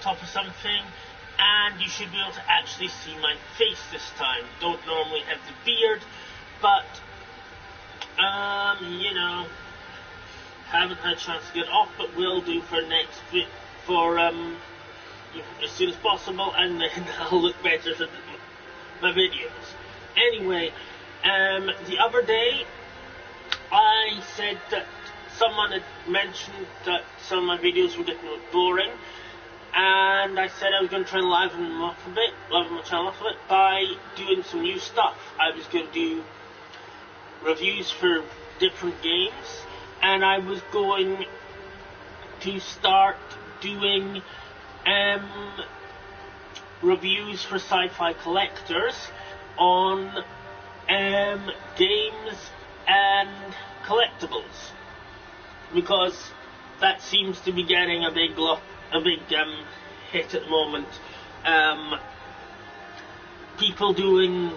top of something, and you should be able to actually see my face this time. Don't normally have the beard, but you know, haven't had a chance to get off, but will do for next week, for as soon as possible, and then I'll look better for my videos. Anyway, the other day I said that someone had mentioned that some of my videos were getting boring, and I said I was going to try and liven them up a bit, liven my channel up a bit, by doing some new stuff. I was going to do reviews for different games, and I was going to start doing reviews for sci-fi collectors on games and collectibles, because that seems to be getting a big hit at the moment. People doing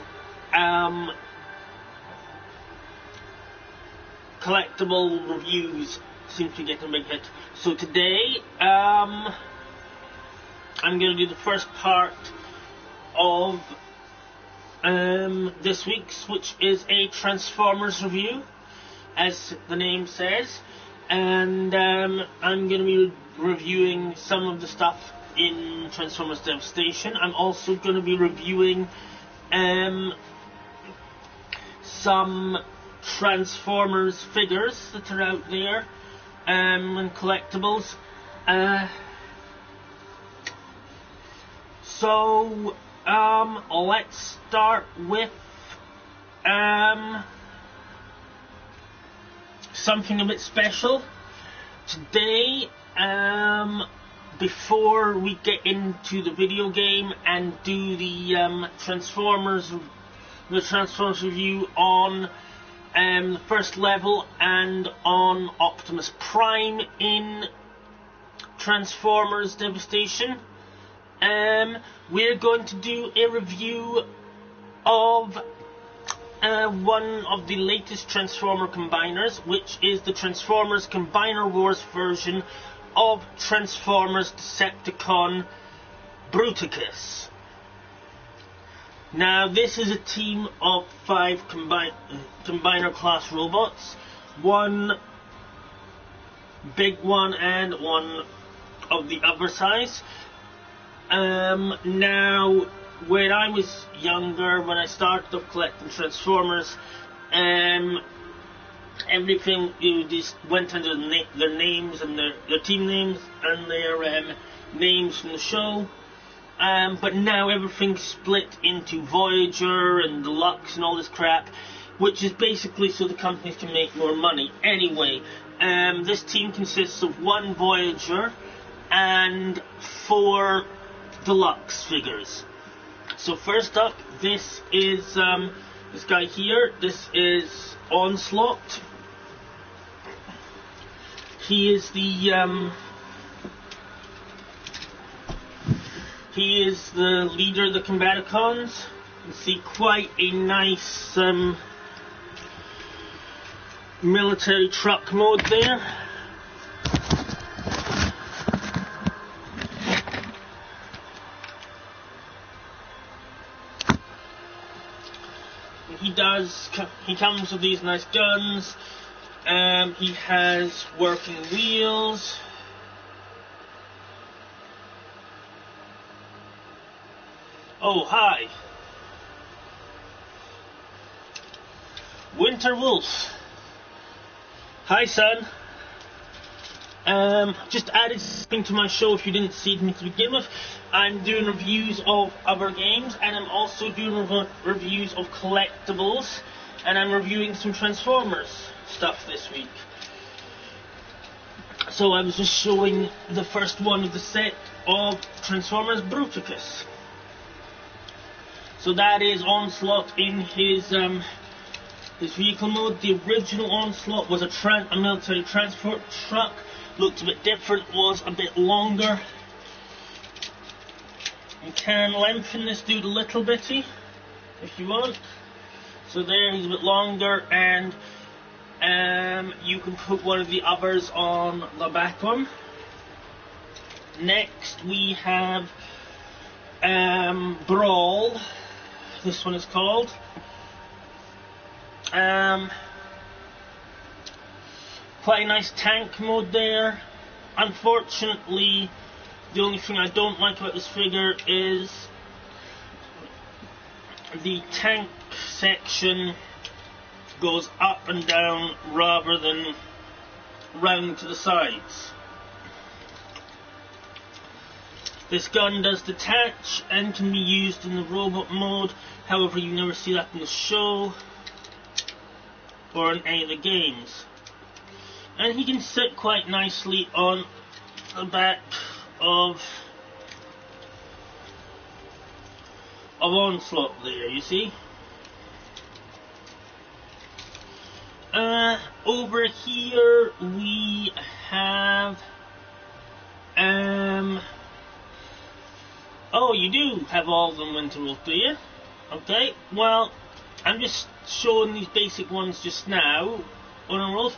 collectible reviews seem to be getting a big hit. So today, I'm going to do the first part of this week's, which is a Transformers review, as the name says, and I'm going to be reviewing some of the stuff in Transformers Devastation. I'm also going to be reviewing some Transformers figures that are out there and collectibles. So let's start with something a bit special today. Before we get into the video game and do the Transformers review on the first level and on Optimus Prime in Transformers Devastation, we're going to do a review of one of the latest Transformer combiners, which is the Transformers Combiner Wars version of Transformers Decepticon Bruticus. Now, this is a team of 5 combiner class robots, one big one and one of the other size. Now, when I was younger, when I started up collecting Transformers, everything, you just went under their names and their team names and their names from the show. But now everything's split into Voyager and Deluxe and all this crap, which is basically so the companies can make more money. Anyway, this team consists of 1 Voyager and 4 Deluxe figures. So first up, this is this guy here. This is Onslaught. He is the leader of the Combaticons. You see quite a nice military truck mode there. He comes with these nice guns. He has working wheels. Oh, hi. Winter Wolf. Hi, son. Just added something to my show if you didn't see them to begin with. I'm doing reviews of other games, and I'm also doing reviews of collectibles, and I'm reviewing some Transformers stuff this week. So I was just showing the first one of the set of Transformers Bruticus. So that is Onslaught in his vehicle mode. The original Onslaught was a military transport truck. Looked a bit different, was a bit longer. You can lengthen this dude a little bitty if you want. So there, he's a bit longer, and you can put one of the others on the back one. Next we have Brawl. This one is called. Quite a nice tank mode there. Unfortunately, the only thing I don't like about this figure is the tank section goes up and down rather than round to the sides. This gun does detach and can be used in the robot mode, however you never see that in the show or in any of the games. And he can sit quite nicely on the back of Onslaught there, you see. Over here we have oh, you do have all of them, Winterwolf, do you? Okay, well, I'm just showing these basic ones just now, Winterwolf,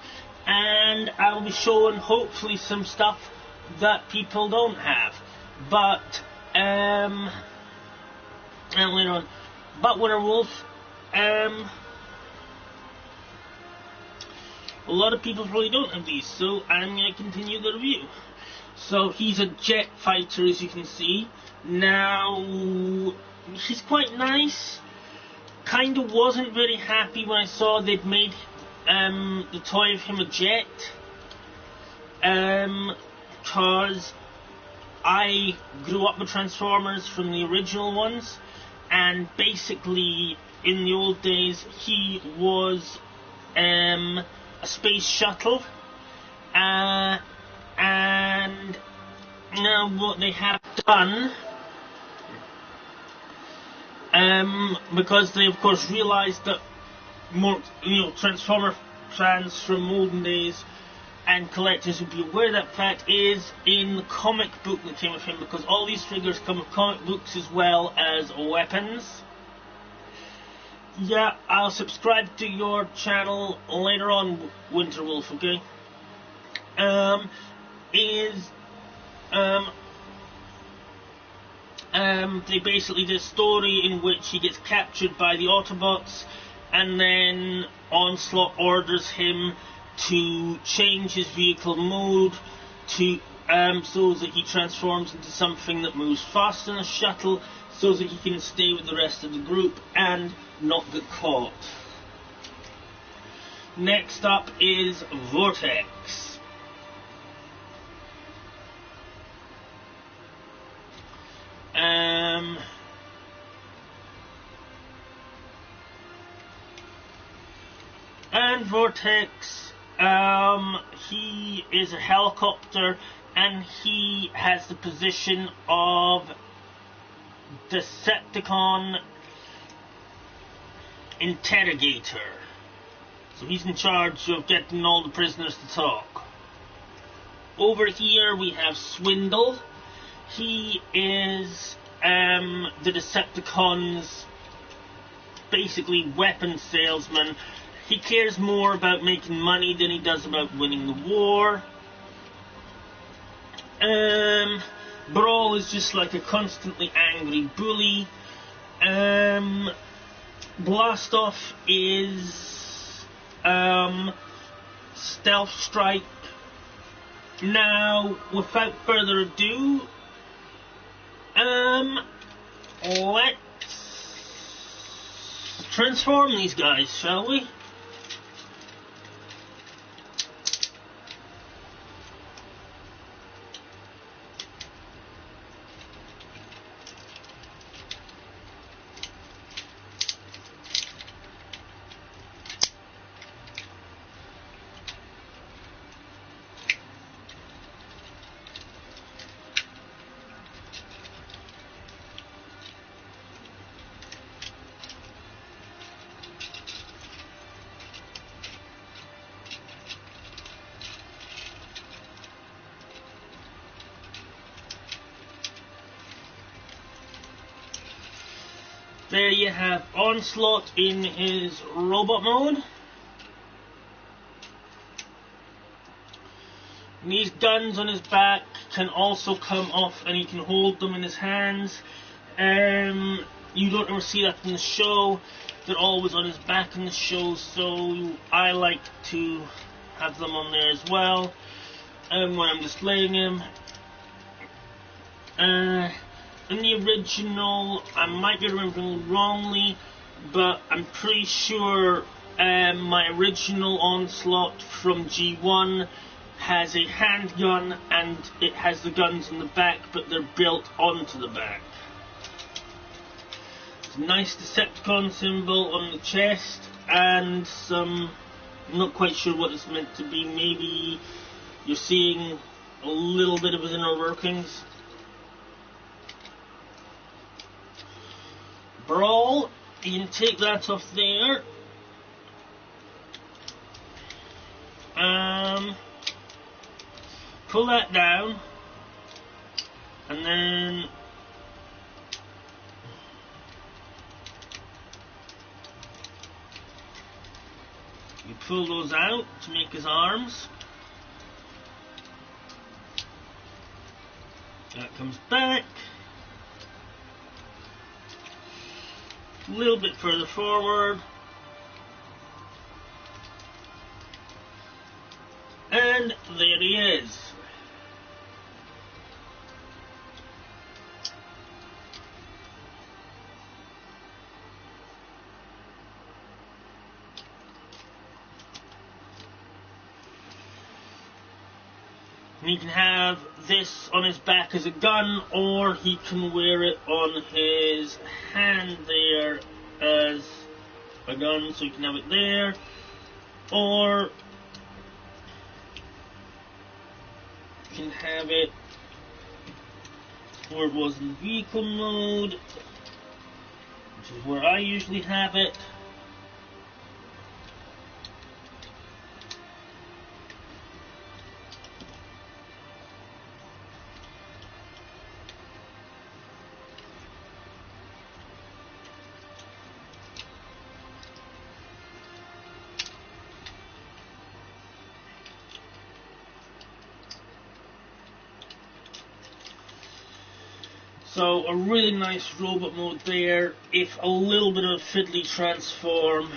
and I'll be showing hopefully some stuff that people don't have. But and later on. But Winterwolf, a lot of people probably don't have these, so I'm going to continue the review. So he's a jet fighter, as you can see. Now, he's quite nice. Kinda wasn't very happy when I saw they'd made the toy of him a jet. Because I grew up with Transformers from the original ones, and basically in the old days he was a space shuttle, and now what they have done, because they of course realised that more, Transformer fans from olden days and collectors would be aware of that fact, is in the comic book that came with him, because all these figures come with comic books as well as weapons. Yeah, I'll subscribe to your channel later on, Winterwolf, okay? They basically did a story in which he gets captured by the Autobots, and then Onslaught orders him to change his vehicle mode to so that he transforms into something that moves faster than a shuttle, so that he can stay with the rest of the group and not get caught. Next up is Vortex. And Vortex, he is a helicopter, and he has the position of Decepticon interrogator. So he's in charge of getting all the prisoners to talk. Over here we have Swindle. He is the Decepticons' basically weapon salesman. He cares more about making money than he does about winning the war. Brawl is just like a constantly angry bully. Blastoff is Stealth Strike. Now, without further ado, let's transform these guys, shall we? There you have Onslaught in his robot mode. And these guns on his back can also come off, and he can hold them in his hands. You don't ever see that in the show. They're always on his back in the show, so I like to have them on there as well. When I'm displaying him. In the original, I might be remembering wrongly, but I'm pretty sure my original Onslaught from G1 has a handgun and it has the guns in the back, but they're built onto the back. It's a nice Decepticon symbol on the chest and some, I'm not quite sure what it's meant to be, maybe you're seeing a little bit of his inner workings. Brawl, you can take that off there. Pull that down, and then you pull those out to make his arms. That comes back. A little bit further forward. And there he is. He can have this on his back as a gun, or he can wear it on his hand there as a gun, so you can have it there, or you can have it where it was in vehicle mode, which is where I usually have it. So a really nice robot mode there, if a little bit of a fiddly transform,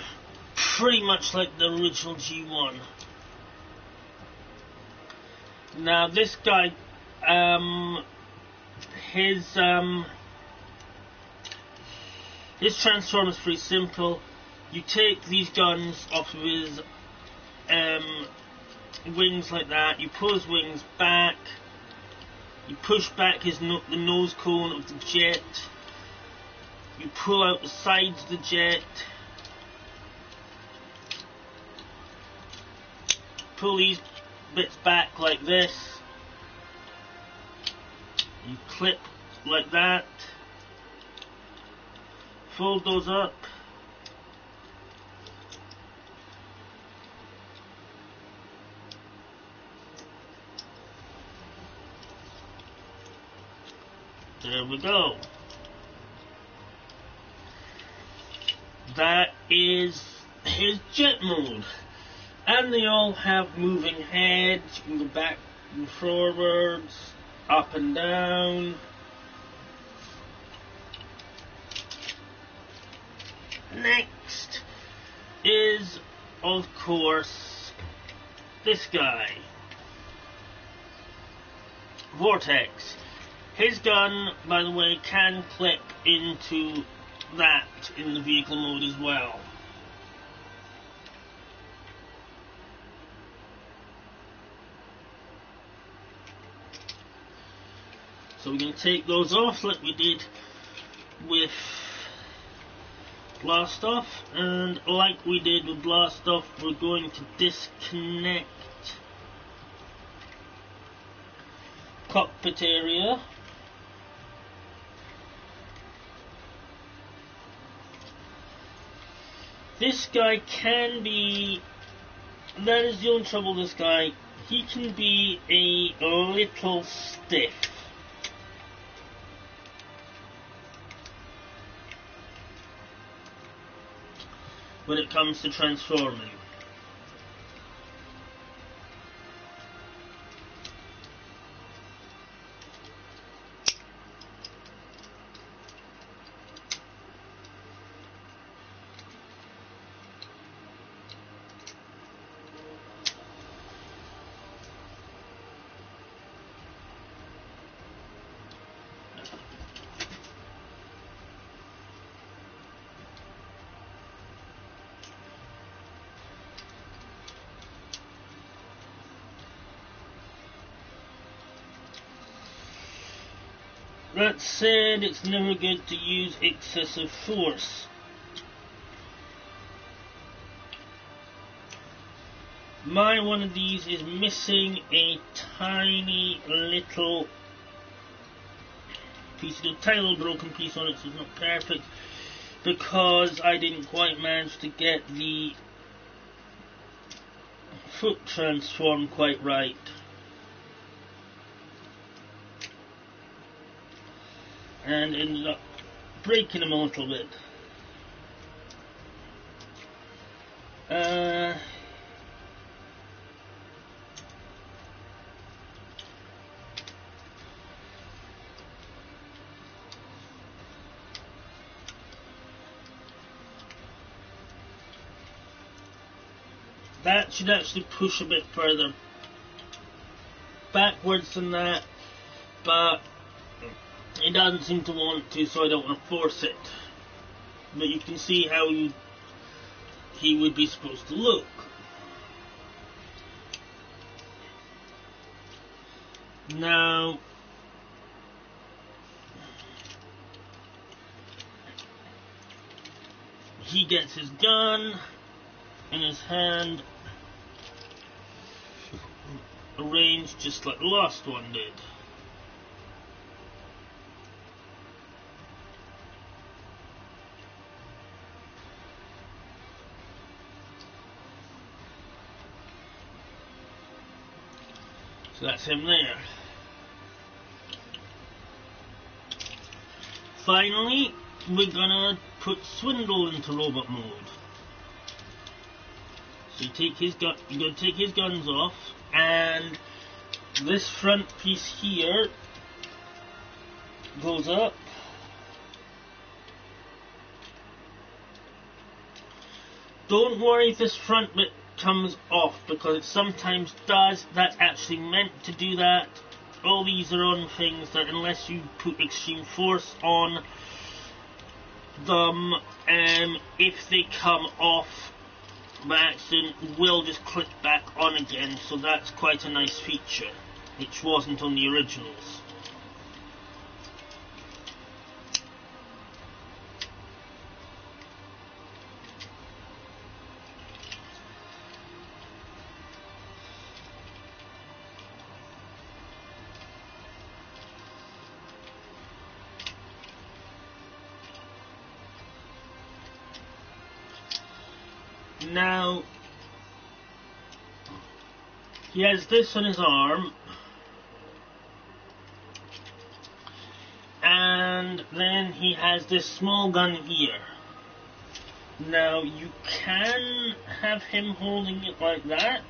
pretty much like the original G1. Now this guy, his transform is pretty simple. You take these guns off of his wings like that, you pull his wings back, you push back the nose cone of the jet, you pull out the sides of the jet, pull these bits back like this, you clip like that, fold those up, there we go. That is his jet mode. And they all have moving heads. You can go back and forwards, up and down. Next is, of course, this guy. Vortex. His gun, by the way, can clip into that in the vehicle mode as well. So we're going to take those off like we did with Blast Off, and like we did with Blast Off, we're going to disconnect cockpit area. This guy can be, that is the only trouble with this guy, he can be a little stiff. When it comes to transforming. That said, it's never good to use excessive force. My one of these is missing a tiny little piece, a tiny little broken piece on it, so it's not perfect, because I didn't quite manage to get the foot transform quite right. And ended up breaking them a little bit. That should actually push a bit further backwards than that, but it doesn't seem to want to, so I don't want to force it. But you can see how he would be supposed to look. Now, he gets his gun in his hand, arranged just like the last one did. So that's him there. Finally, we're gonna put Swindle into robot mode. So you take his gun, you're gonna take his guns off, and this front piece here goes up. Don't worry if this front bit comes off, because it sometimes does. That's actually meant to do that. All these are on things that, unless you put extreme force on them, if they come off by accident, will just click back on again. So that's quite a nice feature, which wasn't on the originals. Now, he has this on his arm, and then he has this small gun here. Now, you can have him holding it like that,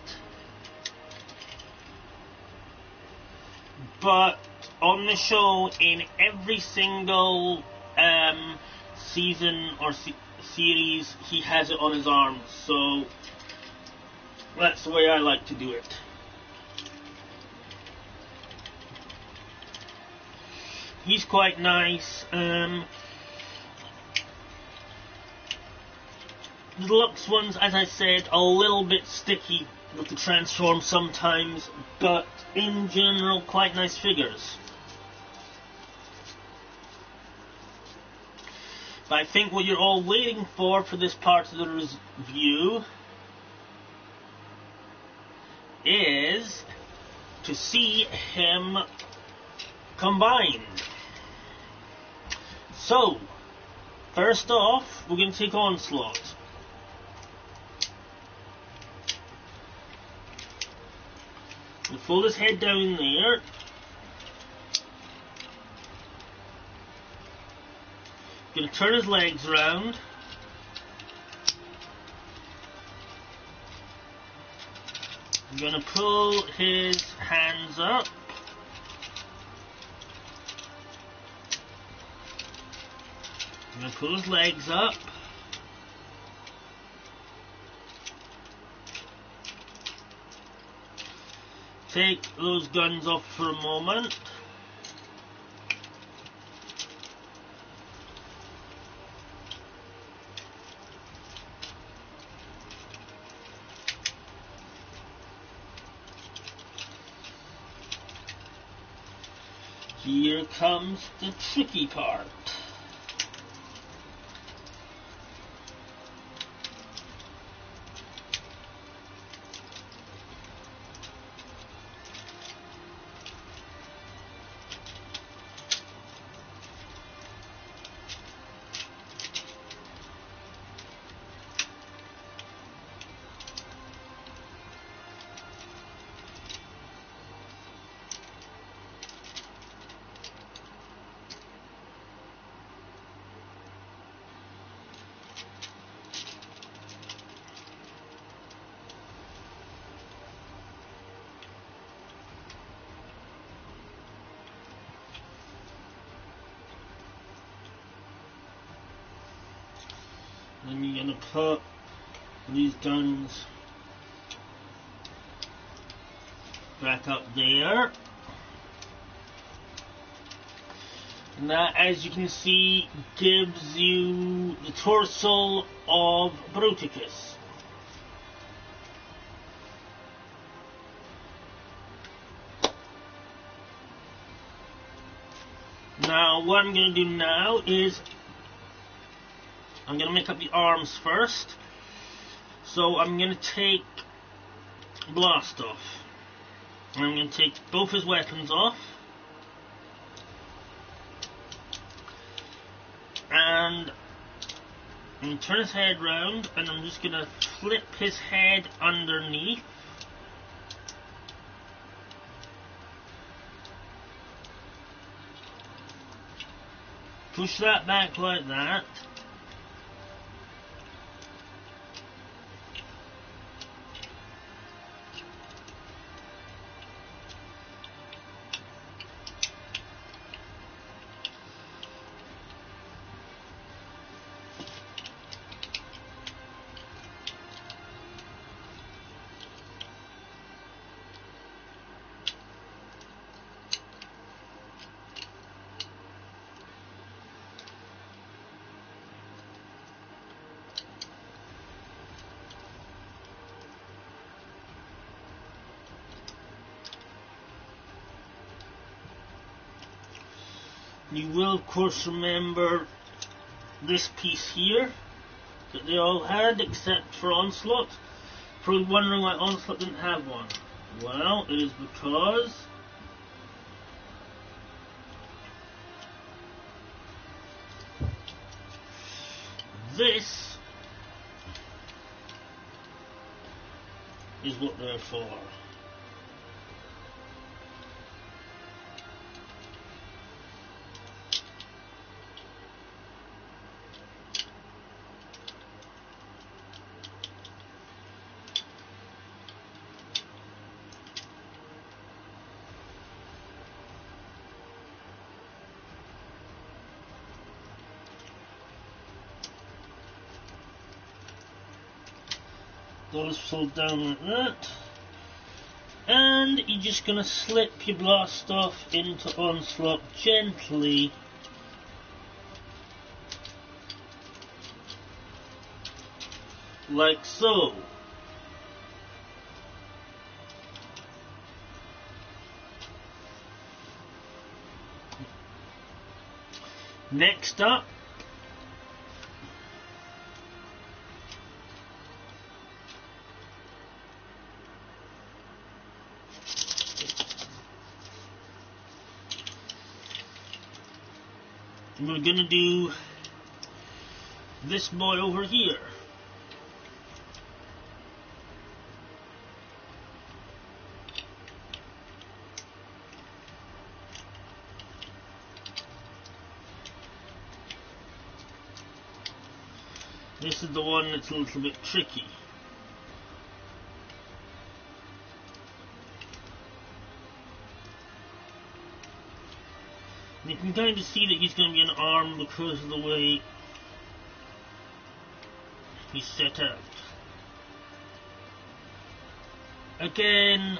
but on the show, in every single season or series, he has it on his arm, so that's the way I like to do it. He's quite nice. The deluxe ones, as I said, a little bit sticky with the transform sometimes, but in general, quite nice figures. But I think what you're all waiting for this part of the review is to see him combined. So, first off, we're going to take Onslaught. We'll fold his head down there. Going to turn his legs around. I'm going to pull his hands up. I'm going to pull his legs up. Take those guns off for a moment. here comes the tricky part. Then you're going to put these guns back up there. And that, as you can see, gives you the torso of Bruticus. Now, what I'm going to do now is I'm going to make up the arms first. So I'm going to take Blastoff. And I'm going to take both his weapons off. And I'm going to turn his head round, and I'm just going to flip his head underneath. Push that back like that. You will, of course, remember this piece here that they all had, except for Onslaught. Probably wondering why Onslaught didn't have one. Well, it is because this is what they're for. Those fold down like that, and you're just going to slip your Blastoff into Onslaught gently, like so. Next up, we're going to do this boy over here. This is the one that's a little bit tricky. You can kind of see that he's going to be an arm because of the way he's set out. Again,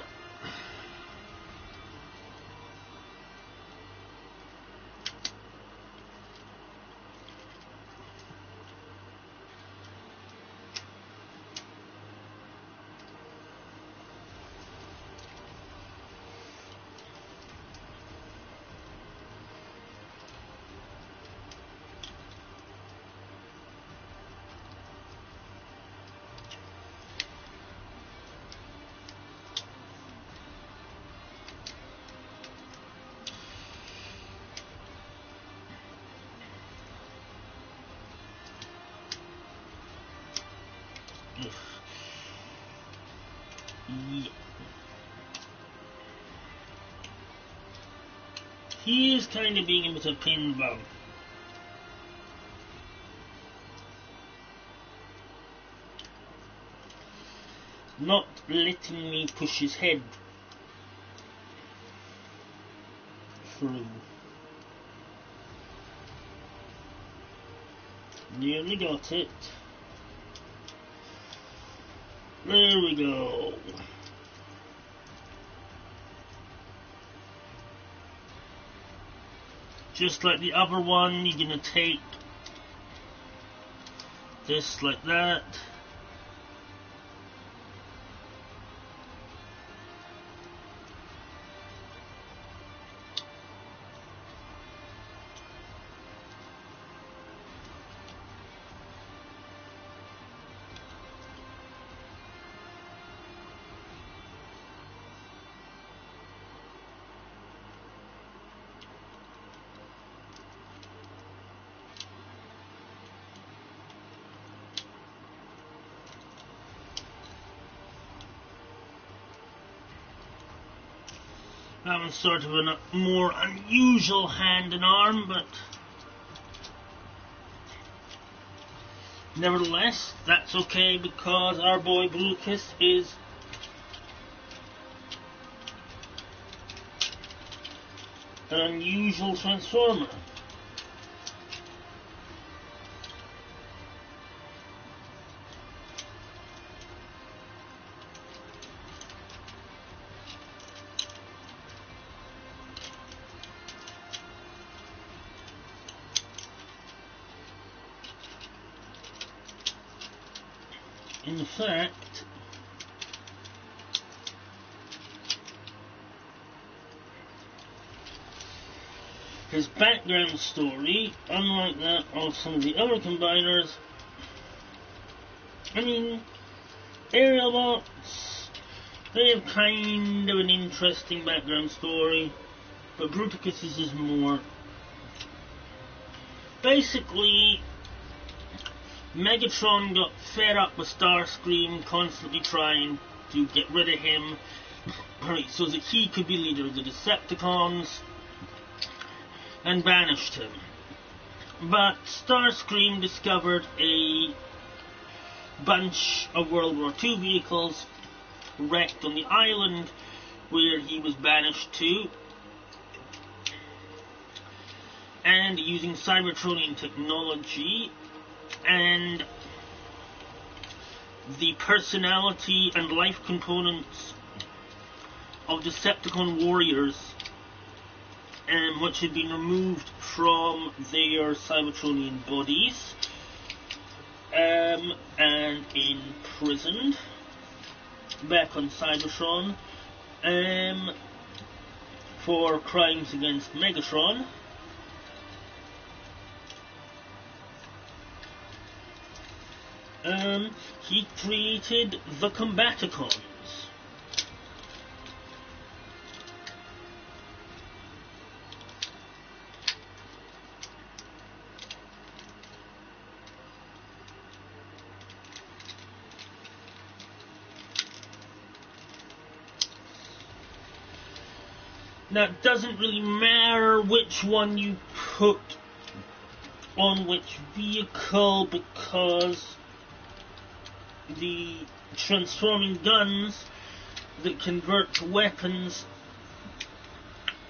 He is kind of being a bit of a pain in the bum. Not letting me push his head through. Nearly got it. There we go. Just like the other one, you're gonna take this like that. That was sort of a more unusual hand and arm, but nevertheless, that's okay because our boy Brutus is an unusual transformer. In fact, his background story, unlike that of some of the other combiners, I mean, aerial bots, they have kind of an interesting background story, but Bruticus's is more. Basically, Megatron got fed up with Starscream constantly trying to get rid of him, so that he could be leader of the Decepticons, and banished him. But Starscream discovered a bunch of World War II vehicles wrecked on the island where he was banished to, and using Cybertronian technology and the personality and life components of Decepticon warriors, which had been removed from their Cybertronian bodies and imprisoned back on Cybertron for crimes against Megatron. He created the Combaticons. Now, it doesn't really matter which one you put on which vehicle, because the transforming guns that convert to weapons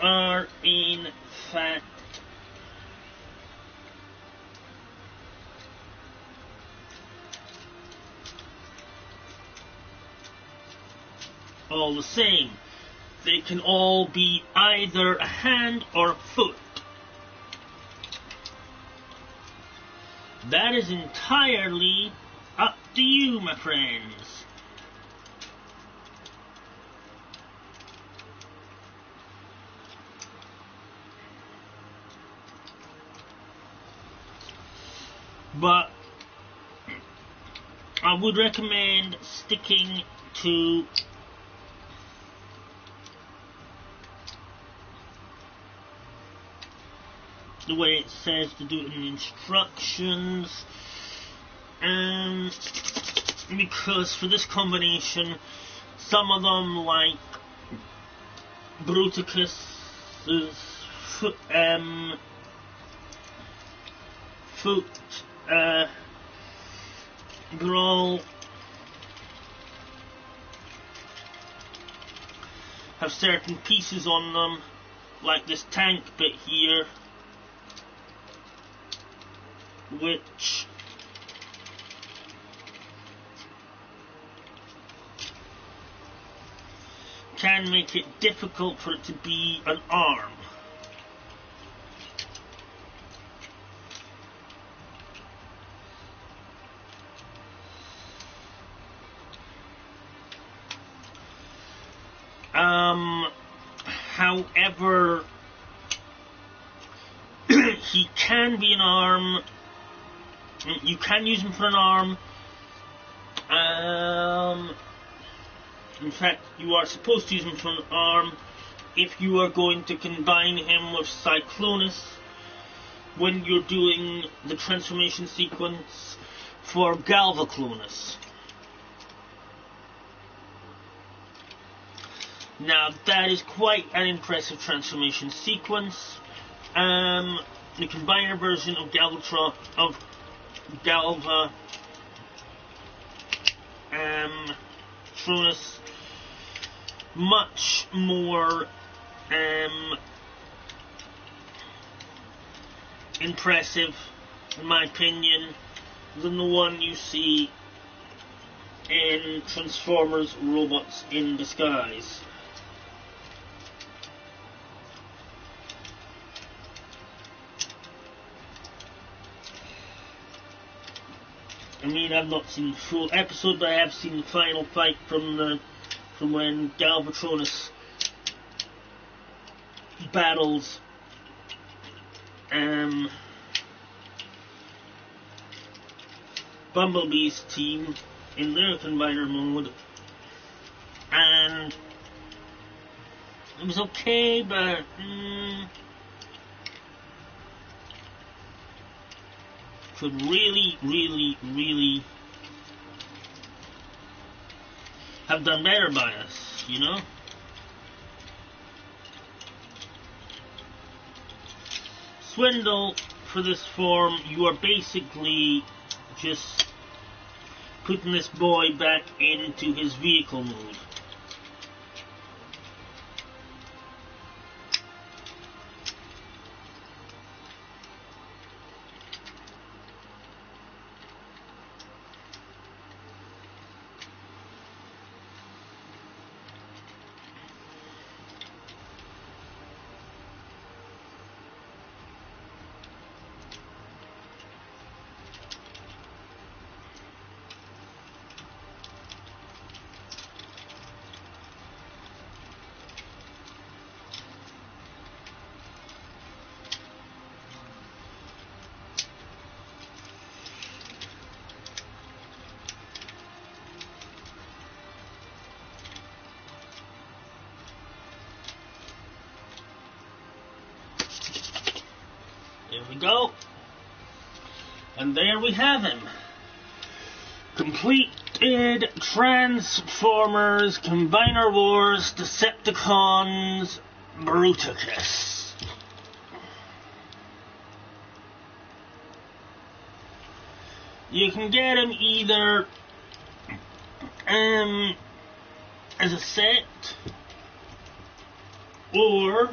are in fact all the same. They can all be either a hand or a foot. That is entirely up to you, my friends. But I would recommend sticking to the way it says to do it in the instructions, because for this combination, some of them, like Bruticus's foot brawl have certain pieces on them, like this tank bit here, which can make it difficult for it to be an arm. However, he can be an arm. You can use him for an arm. In fact, you are supposed to use him for an arm if you are going to combine him with Cyclonus when you're doing the transformation sequence for Galvaclonus. Now, that is quite an impressive transformation sequence. The combiner version of Galvatronus, much more impressive, in my opinion, than the one you see in Transformers Robots in Disguise. I mean, I've not seen the full episode, but I have seen the final fight from when Galvatronus battles Bumblebee's team in their combiner mode, and it was okay, but could really have done better by us, you know? Swindle, for this form, you are basically just putting this boy back into his vehicle mode. There we go. And there we have him. Completed Transformers Combiner Wars Decepticons Bruticus. You can get him either as a set or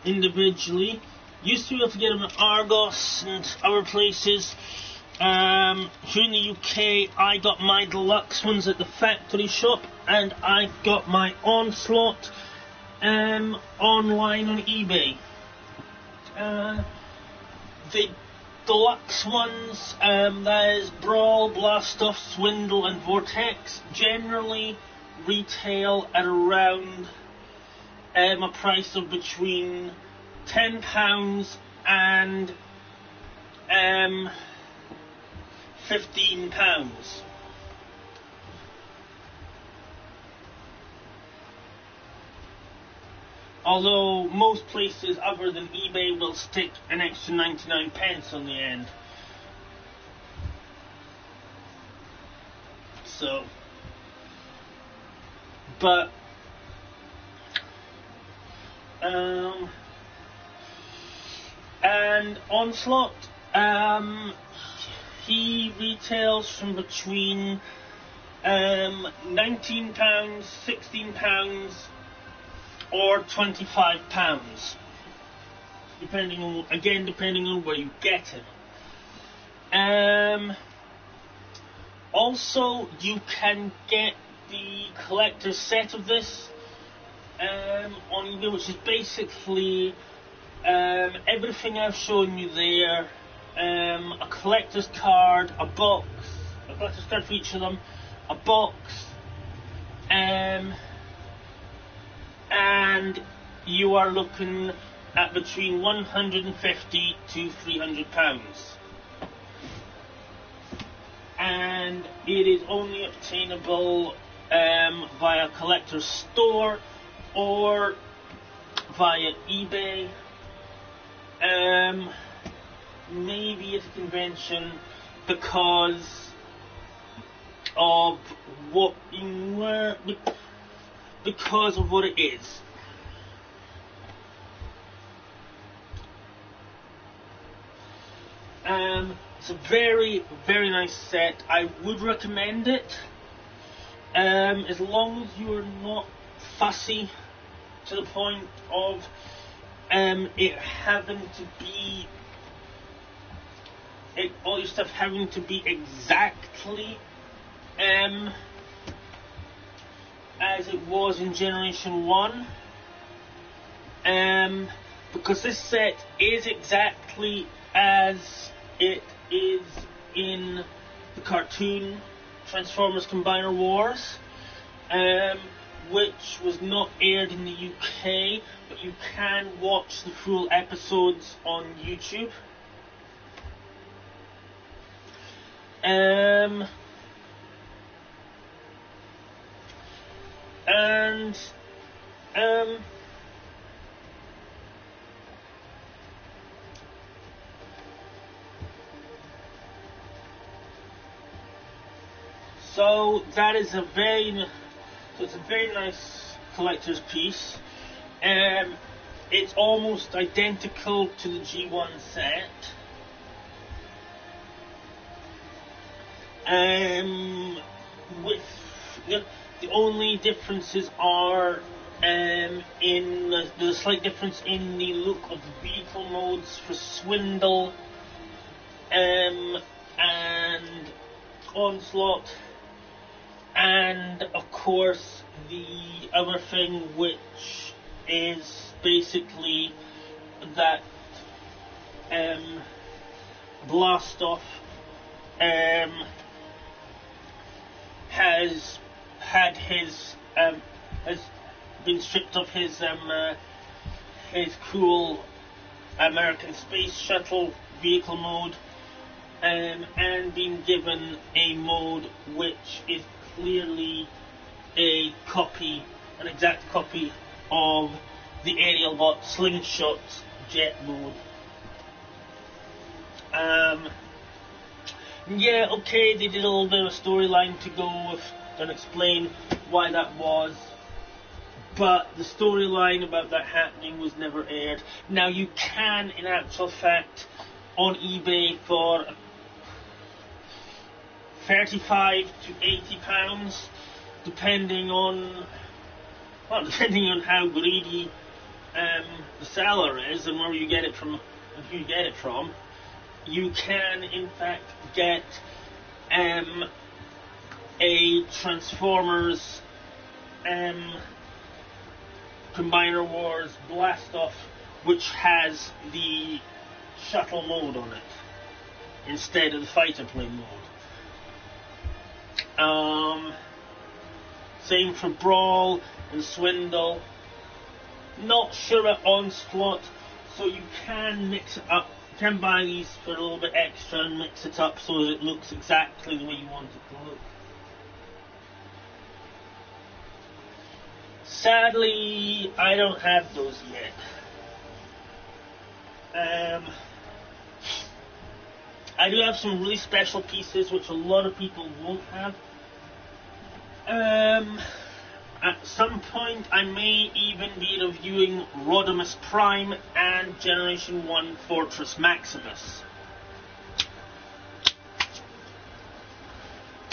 individually. Used to be able to get them at Argos and other places. Here in the UK, I got my deluxe ones at the factory shop, and I got my Onslaught online on eBay. The deluxe ones, that is Brawl, Blastoff, Swindle and Vortex, generally retail at around a price of between £10 and £15. Although most places other than eBay will stick an extra 99 pence on the end. So But and Onslaught, he retails from between £19, £16, or £25, depending on where you get him. Also, you can get the collector's set of this on eBay, which is basically everything I've shown you there. A collector's card, a collector's card for each of them, a box, and you are looking at between £150 to £300. And it is only obtainable via collector's store or via eBay. Maybe at a convention, because of what it is. It's a very, very nice set. I would recommend it, as long as you are not fussy to the point of all your stuff having to be exactly as it was in Generation 1, because this set is exactly as it is in the cartoon Transformers Combiner Wars, which was not aired in the UK, but you can watch the full episodes on YouTube. So that is a very nice collector's piece. It's almost identical to the G1 set. With the only differences are there's a slight difference in the look of the vehicle modes for Swindle and Onslaught, and of course the other thing, which is basically that Blastoff has been stripped of his cool American Space Shuttle vehicle mode, and been given a mode which is clearly an exact copy of the Aerial Bot Slingshot jet mode. Yeah, okay, they did a little bit of a storyline to go with and explain why that was, but the storyline about that happening was never aired. Now, you can, in actual fact, on eBay for £35 to £80, depending on how greedy the seller is and where you get it from, and who you get it from. You can, in fact, get a Transformers Combiner Wars Blastoff, which has the shuttle mode on it instead of the fighter plane mode. Same for Brawl and Swindle. Not sure at Onslaught, so you can mix it up. You can buy these for a little bit extra and mix it up so that it looks exactly the way you want it to look. Sadly, I don't have those yet. I do have some really special pieces which a lot of people won't have. At some point, I may even be reviewing Rodimus Prime and Generation 1 Fortress Maximus.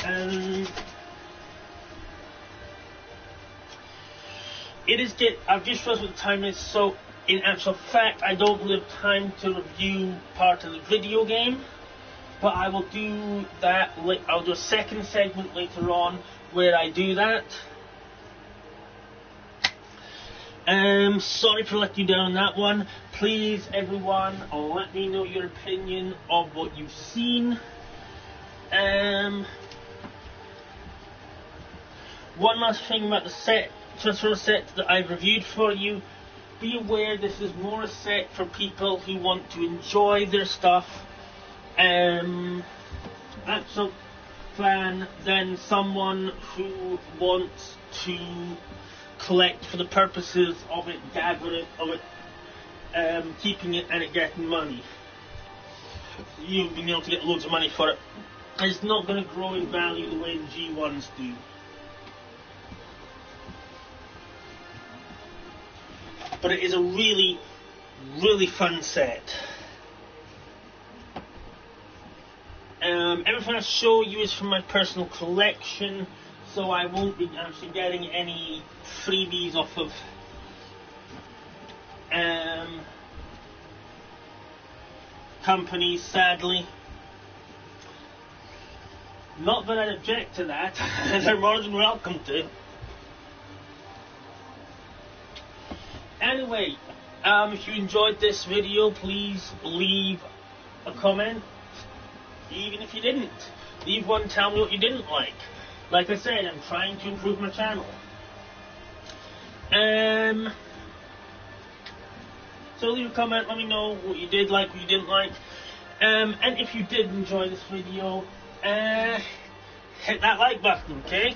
I've just realized what the time is, so in actual fact, I don't really have time to review part of the video game, but I will do that. I'll do a second segment later on where I do that. Sorry for letting you down on that one. Please, everyone, let me know your opinion of what you've seen. One last thing about the set, transfer set that I've reviewed for you. Be aware this is more a set for people who want to enjoy their stuff actual plan than someone who wants to collect for the purposes of it, gathering of it, keeping it and it getting money. You being able to get loads of money for it. It's not going to grow in value the way the G1s do. But it is a really, really fun set. Everything I show you is from my personal collection, so I won't be actually getting any freebies off of companies, sadly. Not that I'd object to that, they're more than welcome to. Anyway, if you enjoyed this video, please leave a comment. Even if you didn't, leave one, tell me what you didn't like. Like I said, I'm trying to improve my channel. So leave a comment, let me know what you did like, what you didn't like. And if you did enjoy this video, hit that like button, okay?